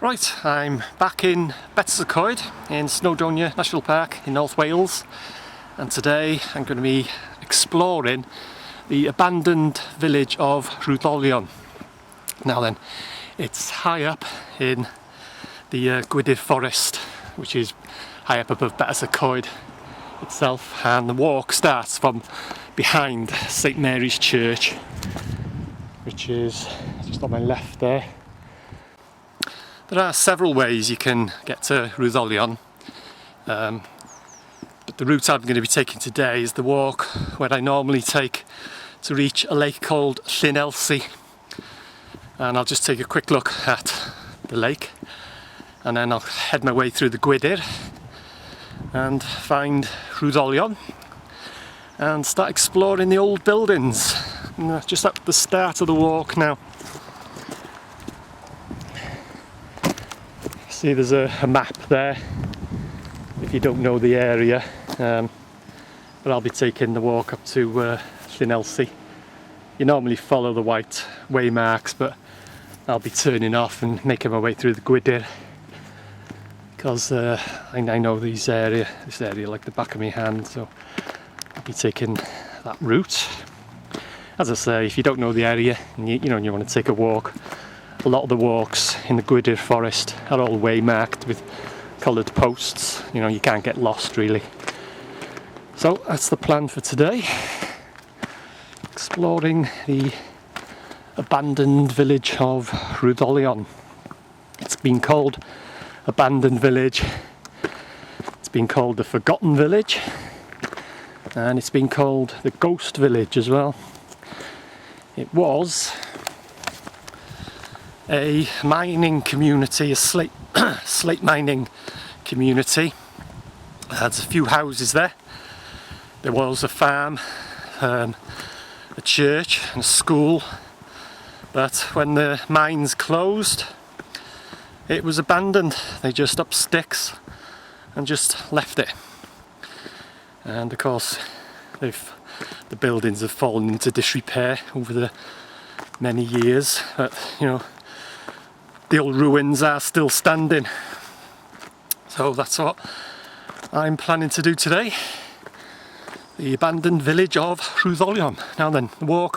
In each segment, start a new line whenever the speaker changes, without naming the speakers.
Right, I'm back in Betws Y Coed in Snowdonia National Park in North Wales, and today I'm going to be exploring the abandoned village of Rhiwddolion. Now then, it's high up in the Gwydir forest, which is high up above Betws Y Coed itself, and the walk starts from behind St Mary's Church, which is just on my left there. There are several ways you can get to Rhiwddolion, but the route I'm going to be taking today is the walk where I normally take to reach a lake called Flynn Elsie. And I'll just take a quick look at the lake, and then I'll head my way through the Gwydir and find Rhiwddolion and start exploring the old buildings. Just at the start of the walk now. See, there's a map there if you don't know the area, but I'll be taking the walk up to Flynn Elsie. You normally follow the white waymarks, but I'll be turning off and making my way through the Gwydir because I know this area like the back of my hand, so I'll be taking that route. As I say, if you don't know the area and you want to take a walk, a lot of the walks in the Gwydir forest are all waymarked with coloured posts. You can't get lost really. So that's the plan for today. Exploring the abandoned village of Rhiwddolion. It's been called abandoned village, it's been called the forgotten village, and it's been called the ghost village as well. It was a mining community, a slate mining community. There's a few houses there. There was a farm, a church and a school, but when the mines closed it was abandoned. They just up sticks and just left it, and of course the buildings have fallen into disrepair over the many years, but the old ruins are still standing. So that's what I'm planning to do today. The abandoned village of Rhiwddolion. Now then, the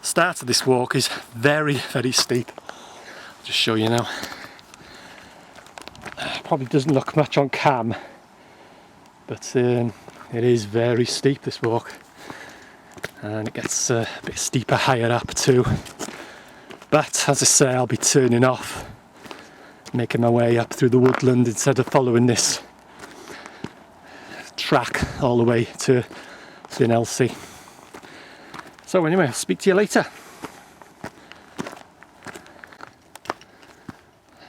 start of this walk is very, very steep. I'll just show you now. Probably doesn't look much on cam, but it is very steep, this walk. And it gets a bit steeper higher up too. But as I say, I'll be turning off, making my way up through the woodland instead of following this track all the way to Flynn Elsie. So anyway, I'll speak to you later.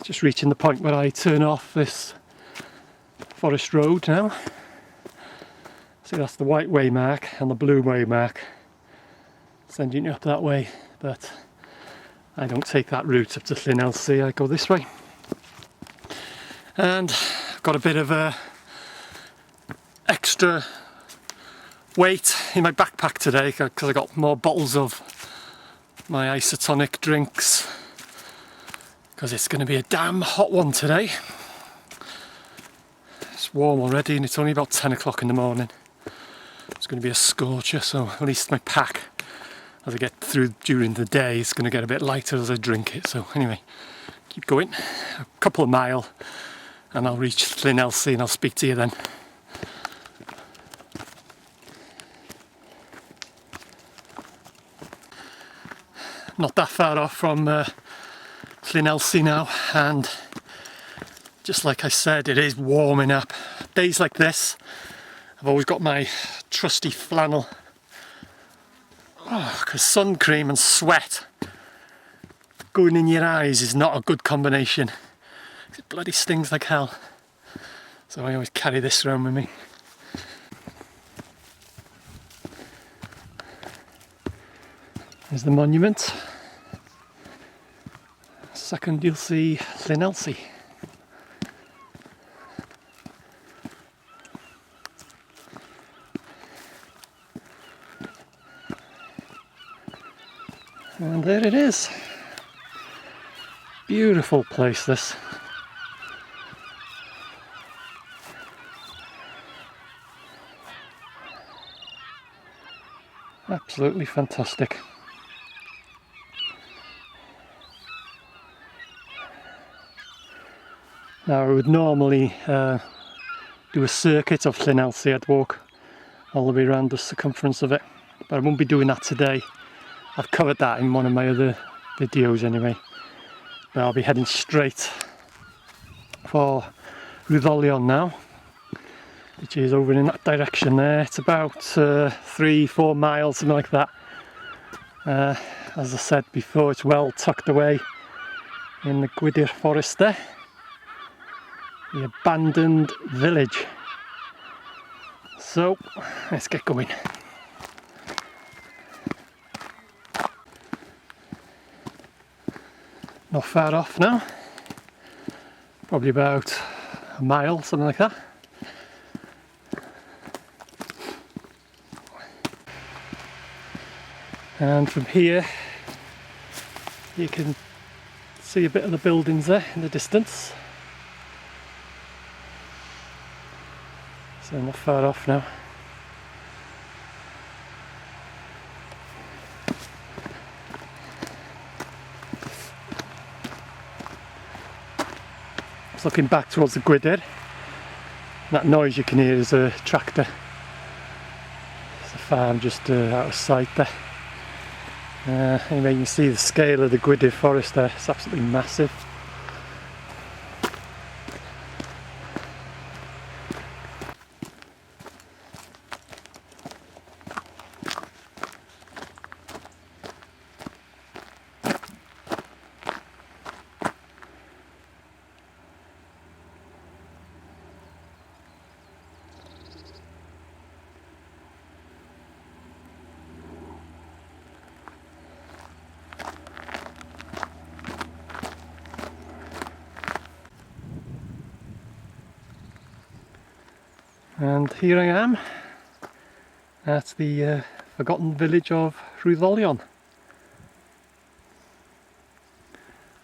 Just reaching the point where I turn off this forest road now. See, that's the white waymark and the blue waymark sending you up that way, but I don't take that route up to Flynn Elsie, I go this way. And I've got a bit of a extra weight in my backpack today because I got more bottles of my isotonic drinks because it's going to be a damn hot one today. It's warm already and it's only about 10 o'clock in the morning. It's going to be a scorcher, so at least my pack, as I get through during the day, it's going to get a bit lighter as I drink it. So anyway, keep going, a couple of miles and I'll reach Flynn Elsie and I'll speak to you then. Not that far off from Flynn Elsie now, and just like I said, it is warming up. Days like this, I've always got my trusty flannel, because sun cream and sweat going in your eyes is not a good combination. It bloody stings like hell, so I always carry this around with me. There's the monument. Second you'll see Flynn Elsie. And there it is. Beautiful place this. Absolutely fantastic. Now I would normally do a circuit of Flynn Elsie. I'd walk all the way around the circumference of it, but I won't be doing that today. I've covered that in one of my other videos anyway. But I'll be heading straight for Rhiwddolion now, which is over in that direction there. It's about 3-4 miles, something like that. As I said before, it's well tucked away in the Gwydir forest there. The abandoned village. So let's get going. Not far off now, probably about a mile, something like that. And from here you can see a bit of the buildings there in the distance. So not far off now. Just looking back towards the Gwydir. That noise you can hear is a tractor. It's a farm just out of sight there. Anyway, you can see the scale of the Gwydir forest there. It's absolutely massive. And here I am at the forgotten village of Rhiwddolion.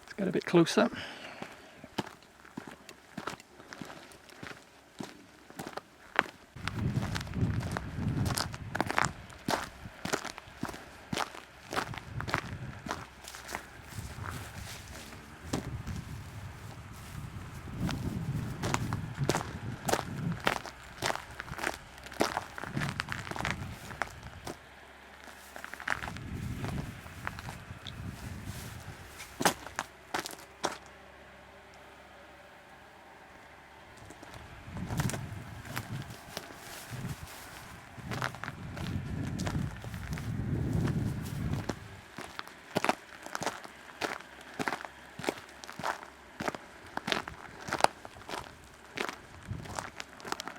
Let's get a bit closer.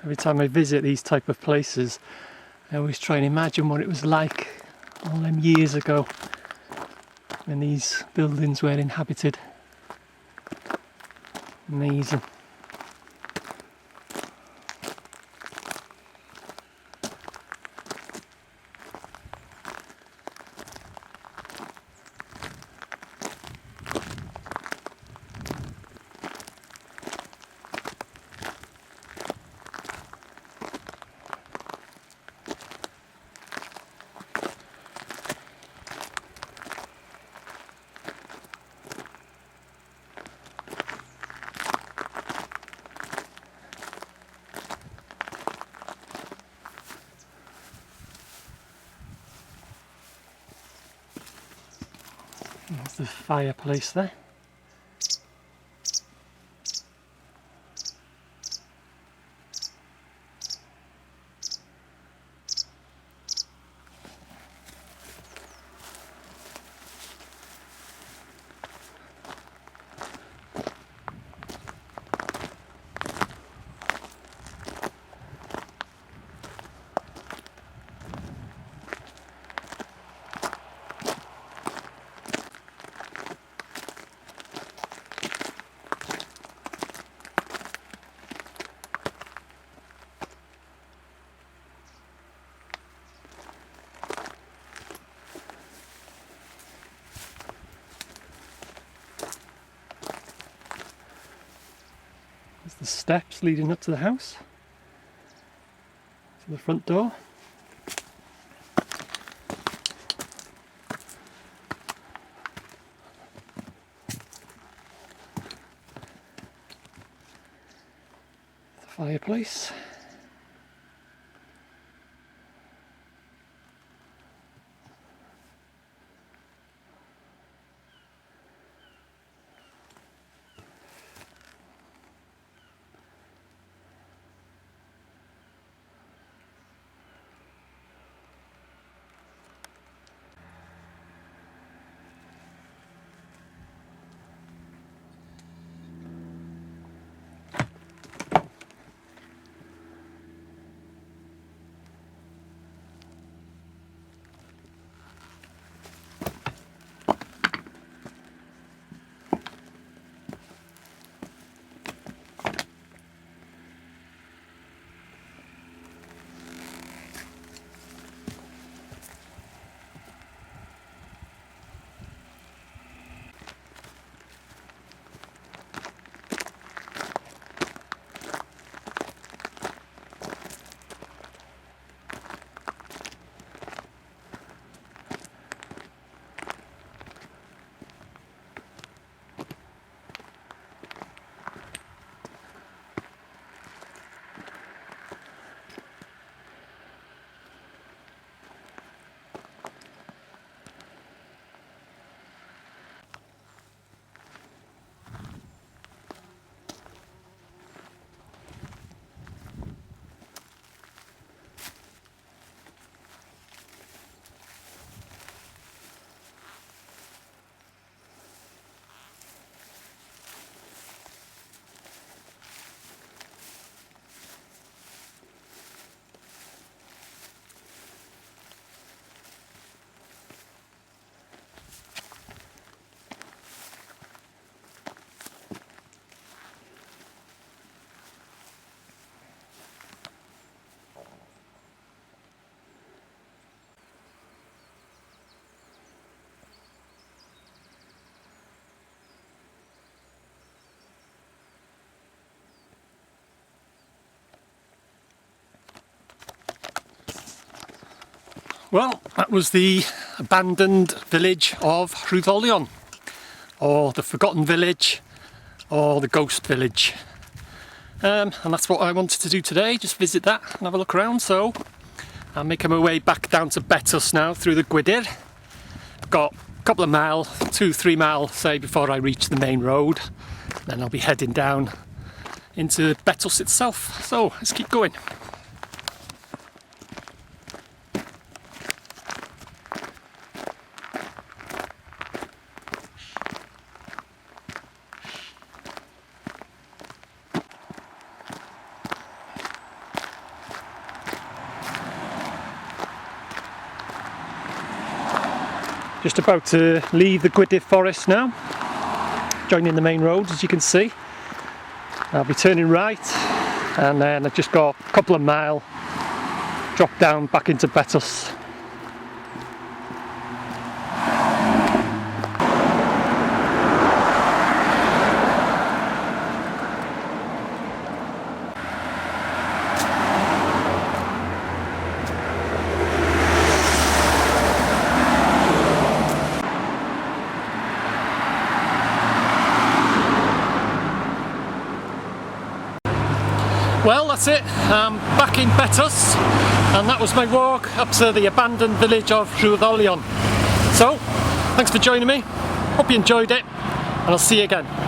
Every time I visit these type of places, I always try and imagine what it was like all them years ago when these buildings were inhabited. Amazing. There's the fireplace there. There's the steps leading up to the house, to the front door. place. Well, that was the abandoned village of Rhiwddolion, or the forgotten village, or the ghost village. And that's what I wanted to do today, just visit that and have a look around. So I'm making my way back down to Betws now through the Gwydir. Got a couple of miles, 2-3 miles say, before I reach the main road. Then I'll be heading down into Betws itself. So let's keep going. Just about to leave the Gwydir forest now, joining the main road as you can see. I'll be turning right and then I've just got a couple of miles, drop down back into Betws. Well, that's it. I'm back in Betws, and that was my walk up to the abandoned village of Rhiwddolion. So, thanks for joining me. Hope you enjoyed it, and I'll see you again.